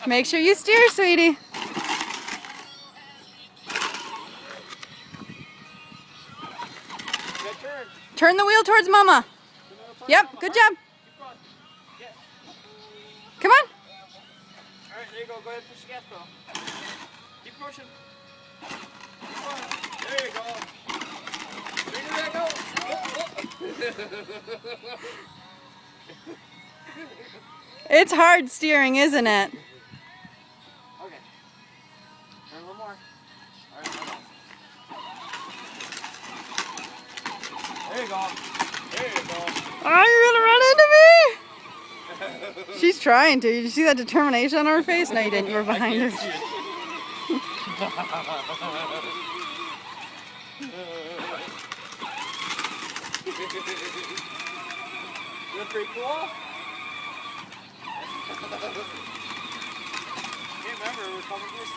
Make sure you steer, sweetie. Good turn. Turn the wheel towards Mama. Yep, good job. Keep going. Yeah. Come on. Alright, there you go. Go ahead and push the gas pedal. Keep pushing. Keep going. There you go. It's hard steering, isn't it? Okay. Turn a little more. Alright, hold on. There you go. There you go. Oh, you're gonna run into me? She's trying to. Did you see that determination on her face? No, you didn't. You were behind her. Isn't that pretty cool? Can't remember, we're coming this